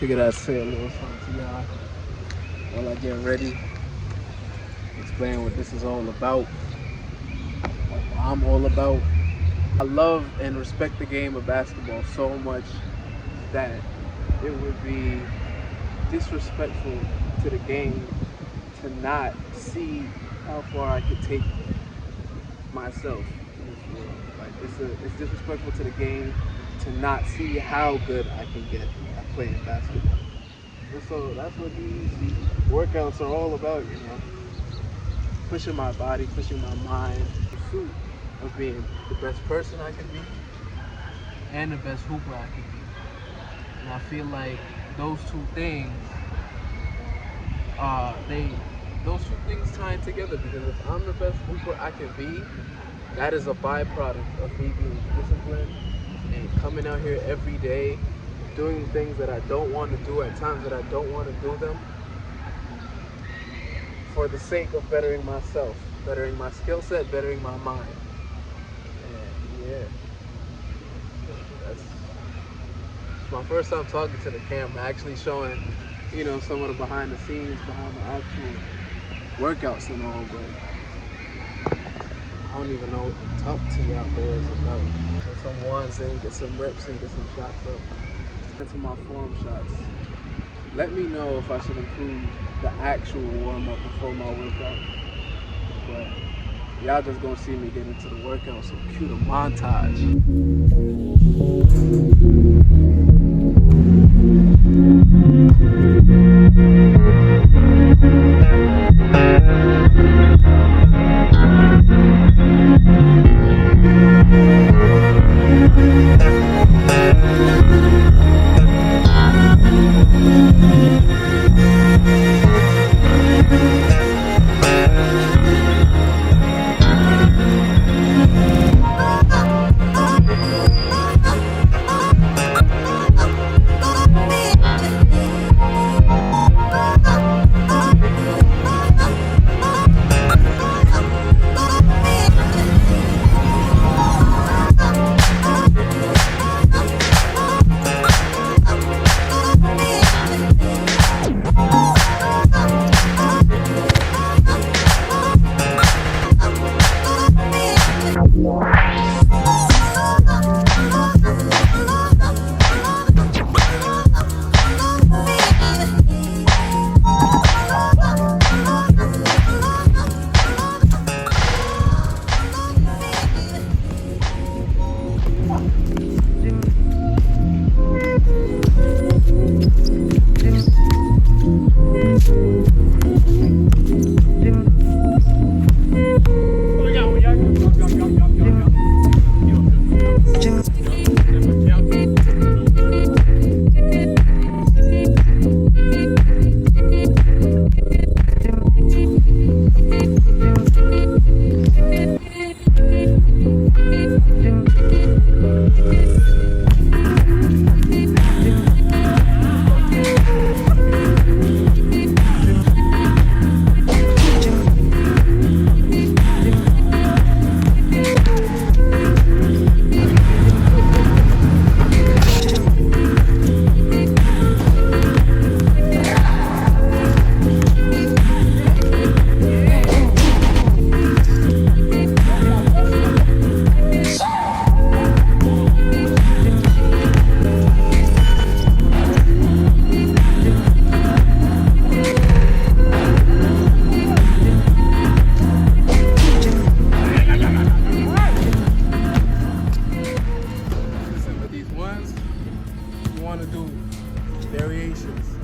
Figured I'd say a little something to y'all while I get ready. Explain what this is all about. What I'm all about. I love and respect the game of basketball so much that it would be disrespectful to the game to not see how far I could take myself in this world. Like it's disrespectful to the game to not see how good I can get at playing basketball. And so that's what these workouts are all about, you know. Pushing my body, pushing my mind, in pursuit of being the best person I can be and the best hooper I can be. And I feel like those two things tying together, because if I'm the best hooper I can be, that is a byproduct of me being disciplined and coming out here every day, doing things that I don't want to do at times that I don't want to do them, for the sake of bettering myself, bettering my skill set, bettering my mind. And yeah, that's my first time talking to the camera, actually showing, you know, some of the behind the scenes, behind the actual workouts and all, but I don't even know what to talk to y'all boys about. Get some ones in, get some reps in, get some shots up. Get to my form shots. Let me know if I should include the actual warm-up before my workout. But y'all just gonna see me get into the workout, so cue the montage.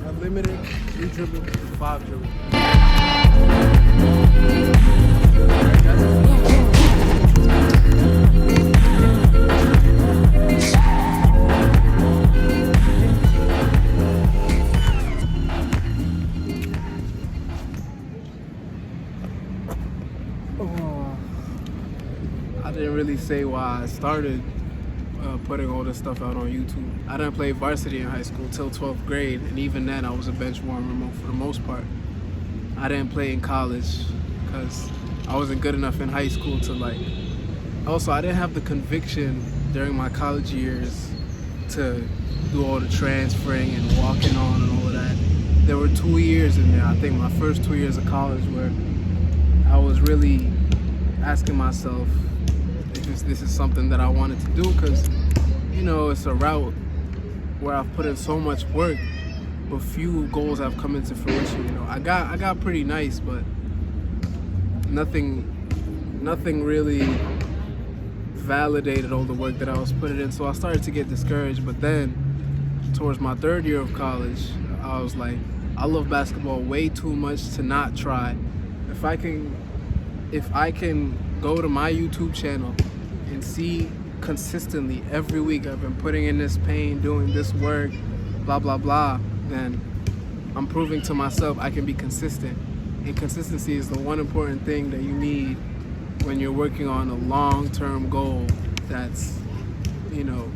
Unlimited, 3 dribble, 5 dribble. I didn't really say why I started putting all this stuff out on YouTube. I didn't play varsity in high school till 12th grade, and even then I was a bench warmer for the most part. I didn't play in college because I wasn't good enough in high school to also I didn't have the conviction during my college years to do all the transferring and walking on there were 2 years in there, I think my first 2 years of college, where I was really asking myself if this is something that I wanted to do, because, you know, it's a route where I've put in so much work, but few goals have come into fruition. You know, I got pretty nice, but nothing really validated all the work that I was putting in. So I started to get discouraged. But then, towards my 3rd year of college, I was like, I love basketball way too much to not try. If I can go to my YouTube channel and see consistently every week I've been putting in this pain, doing this work, blah blah blah, then I'm proving to myself I can be consistent. And consistency is the one important thing that you need when you're working on a long-term goal that's, you know,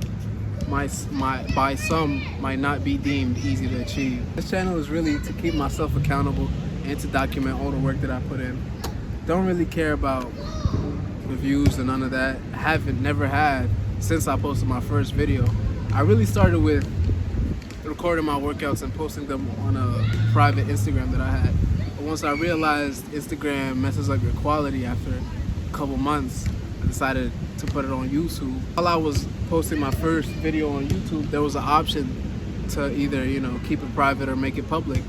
by some might not be deemed easy to achieve. This channel is really to keep myself accountable and to document all the work that I put in. Don't really care about reviews and none of that. Never had since I posted my first video. I really started with recording my workouts and posting them on a private Instagram that I had. But once I realized Instagram messes up your quality after a couple months, I decided to put it on YouTube. While I was posting my first video on YouTube, there was an option to either, you know, keep it private or make it public.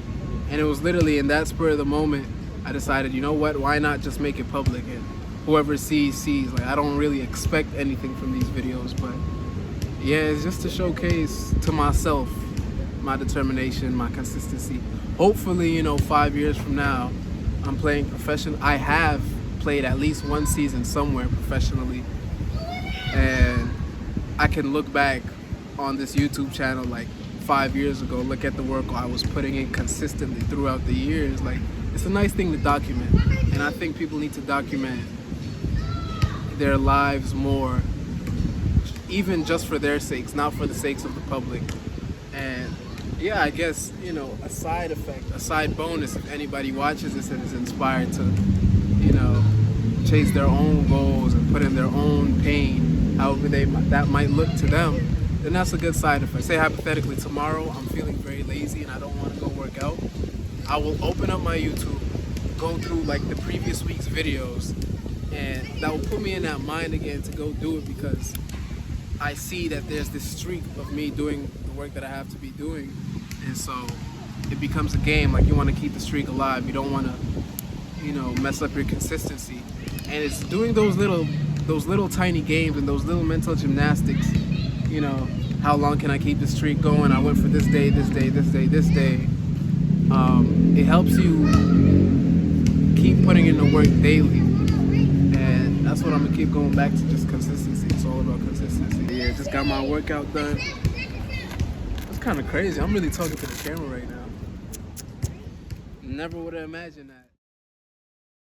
And it was literally in that spur of the moment, I decided, you know what, why not just make it public, and whoever sees. Like, I don't really expect anything from these videos, but yeah, it's just to showcase to myself my determination, my consistency. Hopefully, you know, 5 years from now, I'm playing professional. I have played at least one season somewhere professionally, and I can look back on this YouTube channel like 5 years ago, look at the work I was putting in consistently throughout the years. Like, it's a nice thing to document, and I think people need to document their lives more, even just for their sakes, not for the sakes of the public. And yeah, I guess, you know, a side effect, a side bonus, if anybody watches this and is inspired to, you know, chase their own goals and put in their own pain, however that might look to them, then that's a good side effect. Say hypothetically, tomorrow I'm feeling very lazy and I don't want to go work out. I will open up my YouTube, go through like the previous week's videos, and that will put me in that mind again to go do it, because I see that there's this streak of me doing the work that I have to be doing. And so it becomes a game. Like, you want to keep the streak alive. You don't want to, you know, mess up your consistency. And it's doing those little tiny games and those little mental gymnastics. You know, how long can I keep the streak going? I went for this day, this day, this day, this day. It helps you keep putting in the work daily. And that's what I'm gonna keep going back to, just consistency. It's all about consistency. Yeah, just got my workout done. It's kind of crazy. I'm really talking to the camera right now. Never would have imagined that.